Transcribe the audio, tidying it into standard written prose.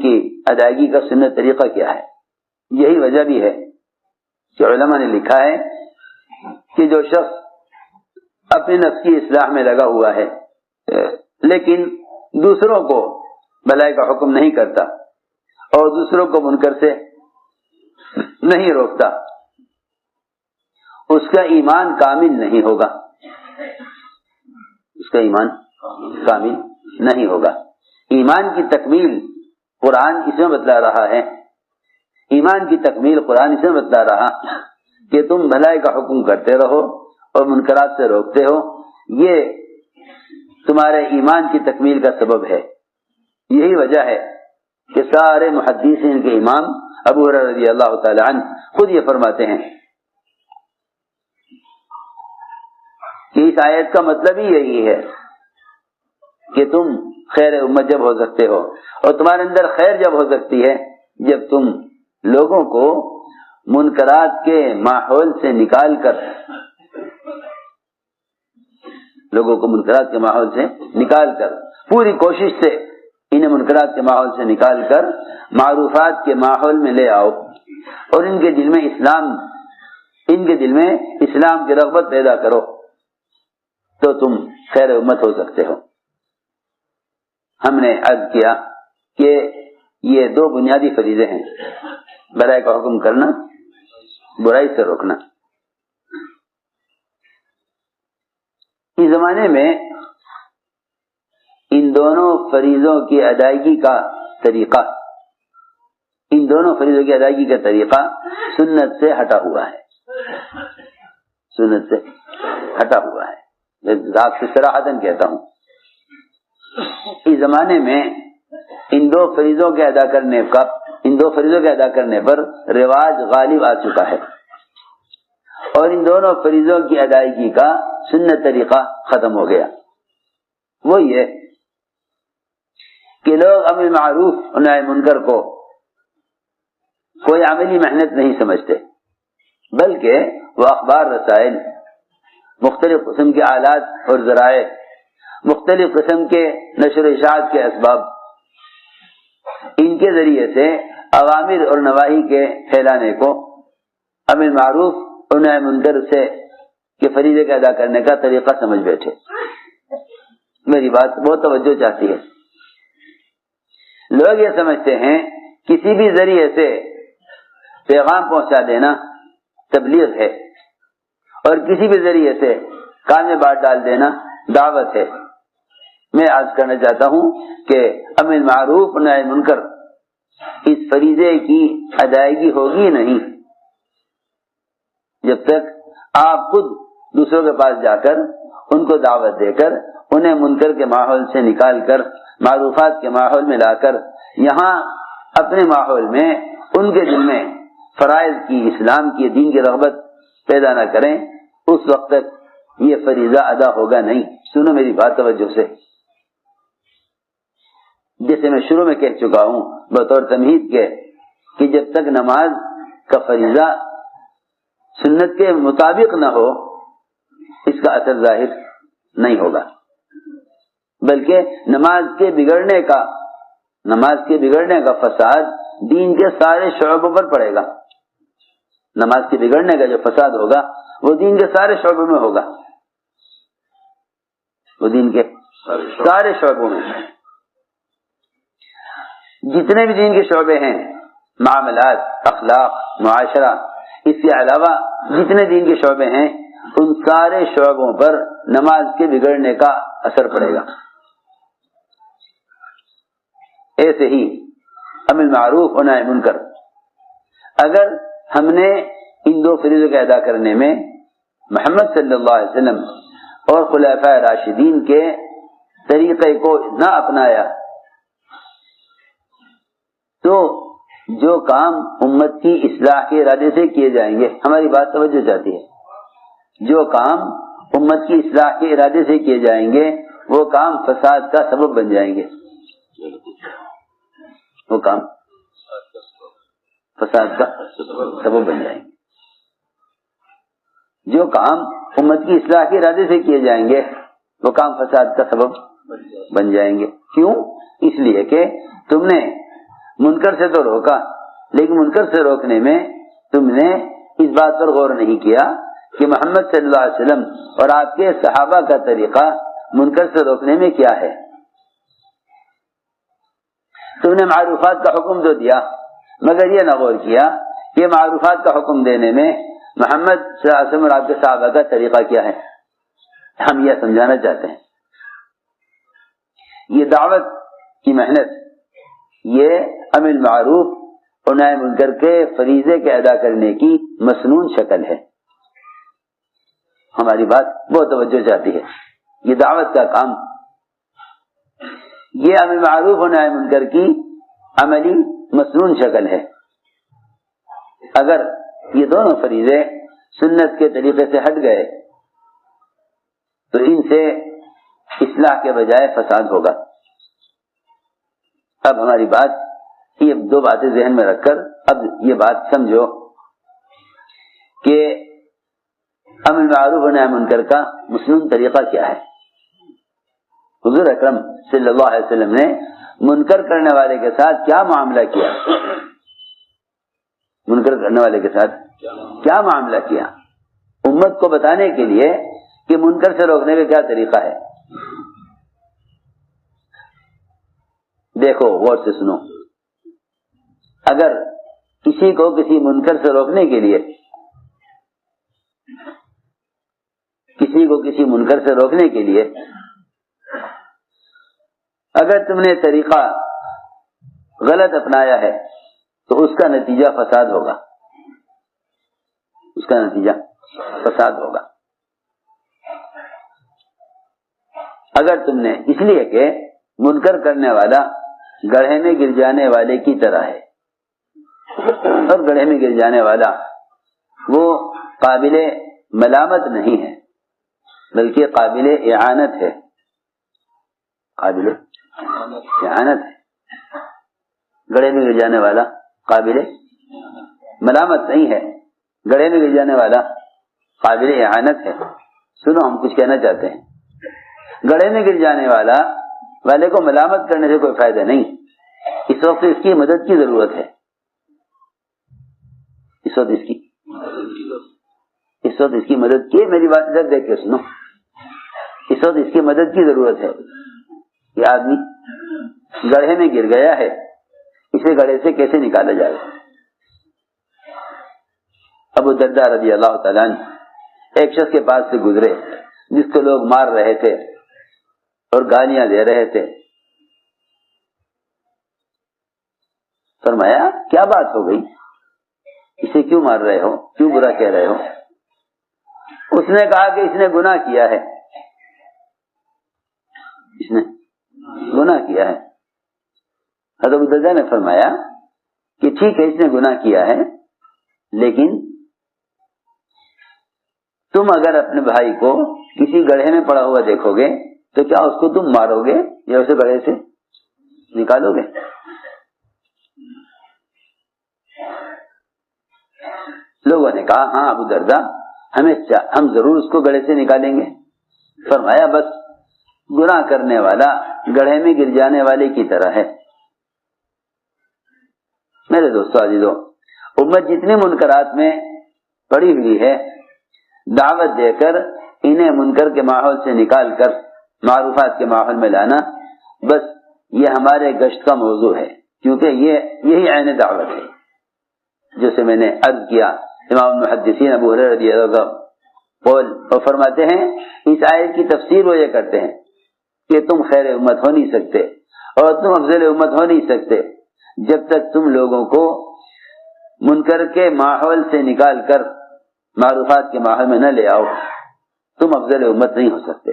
کی ادائیگی کا سنت طریقہ کیا ہے. یہی وجہ بھی ہے کہ علماء نے لکھا ہے کہ جو شخص اپنے نفس کی اصلاح میں لگا ہوا ہے لیکن دوسروں کو بھلائی کا حکم نہیں کرتا اور دوسروں کو منکر سے نہیں روکتا، اس کا ایمان کامل نہیں ہوگا. اس کا ایمان کامل نہیں ہوگا. ایمان کی تکمیل قرآن اس میں بتلا رہا ہے. ایمان کی تکمیل قرآن اس میں بتلا رہا کہ تم بھلائی کا حکم کرتے رہو اور منکرات سے روکتے ہو، یہ تمہارے ایمان کی تکمیل کا سبب ہے. یہی وجہ ہے کہ سارے محدثین کے امام ابو ہریرہ رضی اللہ تعالی عنہ خود یہ فرماتے ہیں کہ اس آیت کا مطلب ہی یہی ہے کہ تم خیر امت جب ہو سکتے ہو اور تمہارے اندر خیر جب ہو سکتی ہے جب تم لوگوں کو منکرات کے ماحول سے نکال کر پوری کوشش سے انہیں منکرات کے ماحول سے نکال کر معروفات کے ماحول میں لے آؤ اور ان کے دل میں اسلام کی رغبت پیدا کرو تو تم خیر امت ہو سکتے ہو. ہم نے عرض کیا کہ یہ دو بنیادی فریضے ہیں، بھلائی کا حکم کرنا، برائی سے روکنا. اس زمانے میں ان دونوں فریضوں کی ادائیگی کا طریقہ سنت سے ہٹا ہوا ہے. ذات سے صراحتاً کہتا ہوں، اس زمانے میں ان دو فریضوں کے ادا کرنے پر رواج غالب آ چکا ہے اور ان دونوں فریضوں کی ادائیگی کا سنت طریقہ ختم ہو گیا. وہ یہ کہ لوگ امر معروف اور نہی منکر کو کوئی عملی محنت نہیں سمجھتے، بلکہ وہ اخبار رسائل، مختلف قسم کے آلات اور ذرائع، مختلف قسم کے نشر و اشاعت کے اسباب، ان کے ذریعے سے اوامر اور نواہی کے پھیلانے کو امر معروف اور نہی منکر سے کے فریضے کا ادا کرنے کا طریقہ سمجھ بیٹھے. میری بات بہت توجہ چاہتی ہے. لوگ یہ سمجھتے ہیں کسی بھی ذریعے سے پیغام پہنچا دینا تبلیغ ہے اور کسی بھی ذریعے سے کان میں بات ڈال دینا دعوت ہے. میں عرض کرنا چاہتا ہوں کہ امر معروف نہی منکر اس فریضے کی ادائیگی ہوگی نہیں جب تک آپ خود دوسروں کے پاس جا کر ان کو دعوت دے کر انہیں منکر کے ماحول سے نکال کر معروفات کے ماحول میں لا کر یہاں اپنے ماحول میں ان کے دل میں فرائض کی، اسلام کی، دین کی رغبت پیدا نہ کریں، اس وقت تک یہ فریضہ ادا ہوگا نہیں. سنو میری بات توجہ سے. جیسے میں شروع میں کہہ چکا ہوں بطور تمہید کے کہ جب تک نماز کا فریضہ سنت کے مطابق نہ ہو اس کا اثر ظاہر نہیں ہوگا، بلکہ نماز کے بگڑنے کا فساد دین کے سارے شعبوں پر پڑے گا. نماز کے بگڑنے کا جو فساد ہوگا وہ دین کے سارے شعبوں میں ہوگا، وہ دین کے سارے شعبوں میں. جتنے بھی دین کے شعبے ہیں، معاملات، اخلاق، معاشرہ، اس کے علاوہ جتنے دین کے شعبے ہیں ان سارے شعبوں پر نماز کے بگڑنے کا اثر پڑے گا. ایسے ہی امر معروف اور نہی منکر، اگر ہم نے ان دو فریضوں کے ادا کرنے میں محمد صلی اللہ علیہ وسلم اور خلفائے راشدین کے طریقے کو نہ اپنایا تو جو کام امت کی اصلاح کے ارادے سے کیے جائیں گے، ہماری بات توجہ چاہتی ہے، جو کام امت کی اصلاح کے ارادے سے کیے جائیں گے وہ کام فساد کا سبب بن جائیں گے. وہ کام فساد کا سبب بن جائیں گے. جو کام امت کی اصلاح کے ارادے سے کیے جائیں گے وہ کام فساد کا سبب بن جائیں گے. کیوں؟ اس لیے کہ تم نے منکر سے تو روکا، لیکن منکر سے روکنے میں تم نے اس بات پر غور نہیں کیا کہ محمد صلی اللہ علیہ وسلم اور آپ کے صحابہ کا طریقہ منکر سے روکنے میں کیا ہے۔ تم نے معروفات کا حکم جو دیا، مگر یہ نہ غور کیا کہ معروفات کا حکم دینے میں محمد صلی اللہ علیہ وسلم اور آپ کے صحابہ کا طریقہ کیا ہے۔ ہم یہ سمجھانا چاہتے ہیں، یہ دعوت کی محنت، یہ امر معروف اور نہی منکر کے فریضے کے ادا کرنے کی مسنون شکل ہے۔ ہماری بات بہت توجہ چاہتی ہے، یہ دعوت کا کام، یہ امر معروف اور نہی منکر کی عملی مسنون شکل ہے۔ اگر یہ دونوں فریضے سنت کے طریقے سے ہٹ گئے تو ان سے اصلاح کے بجائے فساد ہوگا۔ اب ہماری بات، یہ دو باتیں ذہن میں رکھ کر اب یہ بات سمجھو کہ امر معروف و نہی منکر کا مسنون طریقہ کیا ہے۔ حضور اکرم صلی اللہ علیہ وسلم نے منکر کرنے والے کے ساتھ کیا معاملہ کیا، منکر کرنے والے کے ساتھ کیا معاملہ کیا، امت کو بتانے کے لیے کہ منکر سے روکنے کا کیا طریقہ ہے۔ دیکھو غور سے سنو، اگر کسی کو کسی منکر سے روکنے کے لیے، کسی کو کسی منکر سے روکنے کے لیے اگر تم نے طریقہ غلط اپنایا ہے تو اس کا نتیجہ فساد ہوگا، اس کا نتیجہ فساد ہوگا۔ اگر تم نے، اس لیے کہ منکر کرنے والا گڑھے میں گر جانے والے کی طرح ہے، اور گڑھے میں گر جانے والا وہ قابل ملامت نہیں ہے بلکہ قابل اعانت ہے، قابل اعانت ہے۔ گڑھے میں گر جانے والا قابل ملامت نہیں ہے، گڑھے میں گر جانے والا قابل اعانت ہے۔ سنو، ہم کچھ کہنا چاہتے ہیں، گڑھے میں گر جانے والے کو ملامت کرنے سے کوئی فائدہ نہیں، اس وقت اس کی مدد کی ضرورت ہے، اس وقت اس کی مدد کی، میری بات ادھر دیکھ کے سنو، اس وقت اس کی مدد کی ضرورت ہے۔ یہ آدمی گڑھے میں گر گیا ہے، اسے گڑھے سے کیسے نکالا جائے۔ ابو درداء رضی اللہ تعالیٰ عنہ ایک شخص کے پاس سے گزرے جس کو لوگ مار رہے تھے اور گالیاں دے رہے تھے۔ فرمایا کیا بات ہو گئی، اسے کیوں مار رہے ہو، کیوں برا کہہ رہے ہو؟ اس نے کہا کہ اس نے گناہ کیا ہے، اس نے گناہ کیا ہے۔ حضرت ابو درداء نے فرمایا کہ ٹھیک ہے، اس نے گناہ کیا ہے، لیکن تم اگر اپنے بھائی کو کسی گڑھے میں پڑا ہوا دیکھو گے تو کیا اس کو تم مارو گے یا اسے گڑھے سے نکالو گے؟ لوگوں نے کہا ہاں ابو درداء، ہم ضرور اس کو گڑھے سے نکالیں گے۔ فرمایا بس گناہ کرنے والا گڑھے میں گر جانے والے کی طرح ہے۔ میرے دوستو عزیزو، امت جتنی منکرات میں پڑی ہوئی ہے، دعوت دے کر انہیں منکر کے ماحول سے نکال کر معروفات کے ماحول میں لانا، بس یہ ہمارے گشت کا موضوع ہے، کیونکہ یہی عین دعوت ہے۔ جیسے میں نے عرض کیا، امام المحدثین ابو ہریرہ رضی اللہ عنہ قول اور فرماتے ہیں، اس آیت کی تفسیر وہ یہ کرتے ہیں کہ تم خیر امت ہو نہیں سکتے اور تم افضل امت ہو نہیں سکتے جب تک تم لوگوں کو منکر کے ماحول سے نکال کر معروفات کے ماحول میں نہ لے آؤ، تم افضل امت نہیں ہو سکتے۔